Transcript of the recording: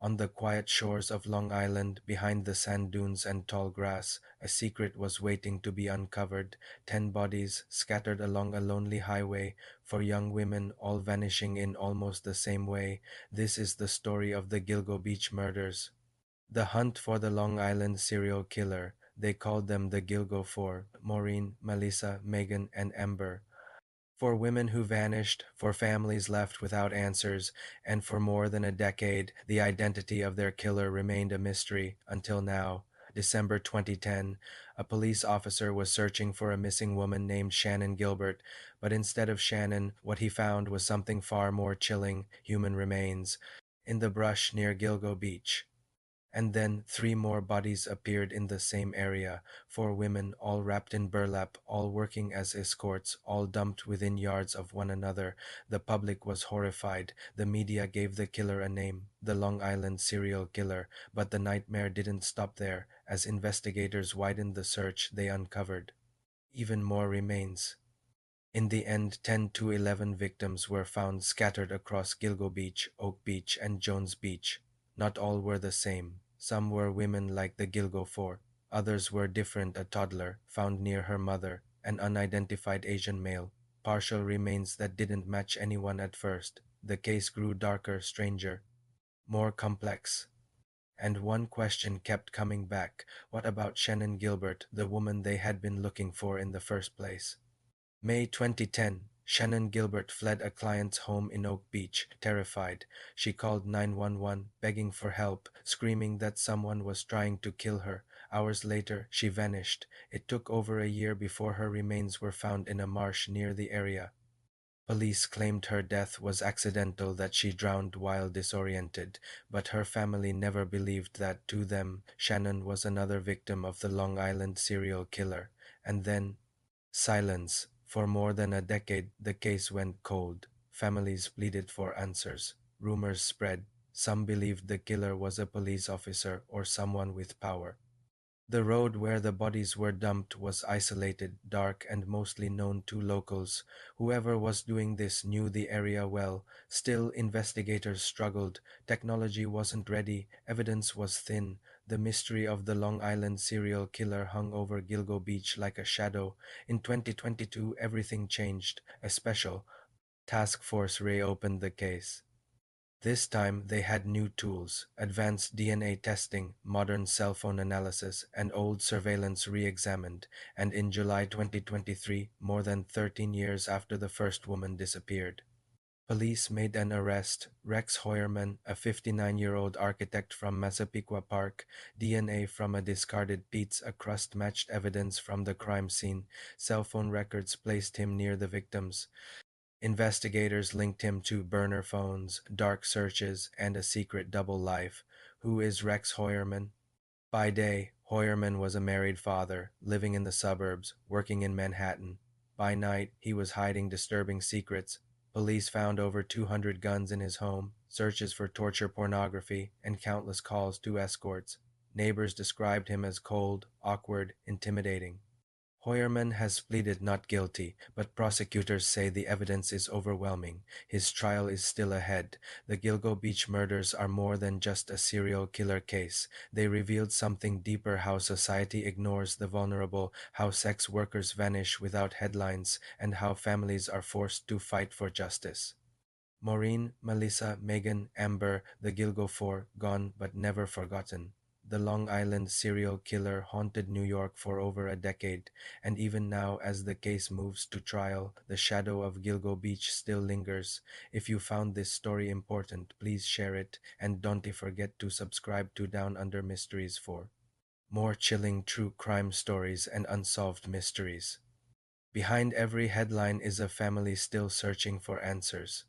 On the quiet shores of Long Island, behind the sand dunes and tall grass, a secret was waiting to be uncovered. 10 bodies scattered along a lonely highway, for young women, all vanishing in almost the same way. This is the story of the Gilgo Beach murders. The hunt for the Long Island serial killer. They called them the Gilgo Four: Maureen, Melissa, Megan, and Amber. For women who vanished, for families left without answers, and for more than a decade, the identity of their killer remained a mystery until now. December 2010, a police officer was searching for a missing woman named Shannon Gilbert, but instead of Shannon, what he found was something far more chilling: human remains in the brush near Gilgo Beach. And then 3 more bodies appeared in the same area: 4 women, all wrapped in burlap, all working as escorts, all dumped within yards of one another. The public was horrified. The media gave the killer a name: the Long Island serial killer. But the nightmare didn't stop there. As investigators widened the search, they uncovered even more remains. In the end, 10 to 11 victims were found scattered across Gilgo Beach, Oak Beach, and Jones Beach. Not all were the same. Some were women like the Gilgo Four. Others were different: a toddler, found near her mother, an unidentified Asian male, partial remains that didn't match anyone at first. The case grew darker, stranger, more complex. And one question kept coming back: what about Shannon Gilbert, the woman they had been looking for in the first place? May 2010, Shannon Gilbert fled a client's home in Oak Beach, terrified. She called 911, begging for help, screaming that someone was trying to kill her. Hours later, she vanished. It took over a year before her remains were found in a marsh near the area. Police claimed her death was accidental, that she drowned while disoriented, but her family never believed that. To them, Shannon was another victim of the Long Island serial killer. And then, silence. For more than a decade, the case went cold. Families pleaded for answers. Rumors spread. Some believed the killer was a police officer or someone with power. The road where the bodies were dumped was isolated, dark, and mostly known to locals. Whoever was doing this knew the area well. Still, investigators struggled. Technology wasn't ready, evidence was thin. The mystery of the Long Island serial killer hung over Gilgo Beach like a shadow. In 2022, everything changed. A special task force reopened the case. This time they had new tools: advanced DNA testing, modern cell phone analysis, and old surveillance re-examined. And in July 2023, more than 13 years after the first woman disappeared, police made an arrest: Rex Hoyerman, a 59-year-old architect from Massapequa Park. DNA from a discarded pizza crust matched evidence from the crime scene. Cell phone records placed him near the victims. Investigators linked him to burner phones, dark searches, and a secret double life. Who is Rex Hoyerman? By day, Hoyerman was a married father, living in the suburbs, working in Manhattan. By night, he was hiding disturbing secrets. Police found over 200 guns in his home, searches for torture pornography, and countless calls to escorts. Neighbors described him as cold, awkward, intimidating. Hoyerman has pleaded not guilty, but prosecutors say the evidence is overwhelming. His trial is still ahead. The Gilgo Beach murders are more than just a serial killer case. They revealed something deeper: how society ignores the vulnerable, how sex workers vanish without headlines, and how families are forced to fight for justice. Maureen, Melissa, Megan, Amber, the Gilgo Four, gone but never forgotten. The Long Island serial killer haunted New York for over a decade, and even now, as the case moves to trial, the shadow of Gilgo Beach still lingers. If you found this story important, please share it, and don't forget to subscribe to Down Under Mysteries for more chilling true crime stories and unsolved mysteries. Behind every headline is a family still searching for answers.